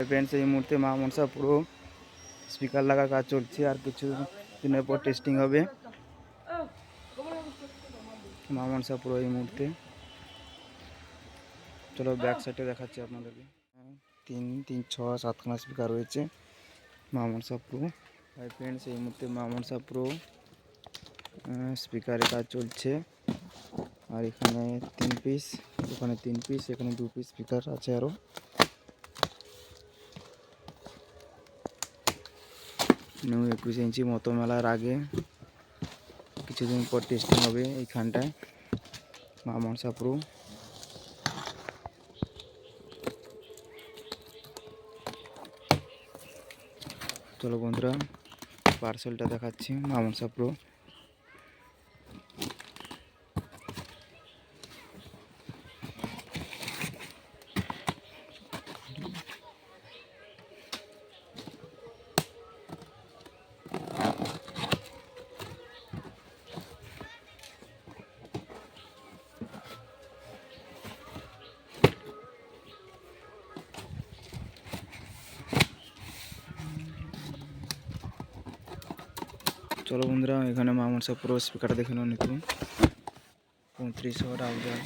Friends এই মুহূর্তে মা মনসা পুরো স্পিকার লাগা কাজ চলছে আর কিছু দিনের পর টেস্টিং হবে। মা মনসা পুরো এই মুহূর্তে চলো ব্যাক সাইডে দেখাচ্ছি আপনাদেরকে। 3 3 6 7খানা স্পিকার রয়েছে মা মনসা পুরো। হাই ফ্রেন্ডস এই মুহূর্তে মা মনসা পুরো স্পিকারে কাজ চলছে আর এখানে 3 পিস, ওখানে 3 পিস, এখানে 2 পিস স্পিকার আছে আরো। 21 ইঞ্চি মতো মেলার আগে কিছুদিন পর টেস্টিং হবে এইখানটায় মা মনসা প্রো। চলো বন্ধুরা পার্সেলটা দেখাচ্ছি মা মনসা প্রো। চলো বন্ধুরা এখানে মা মনসা প্রো স্পিকারটা দেখে নাও, নতুন 35 ওয়াট আউজার।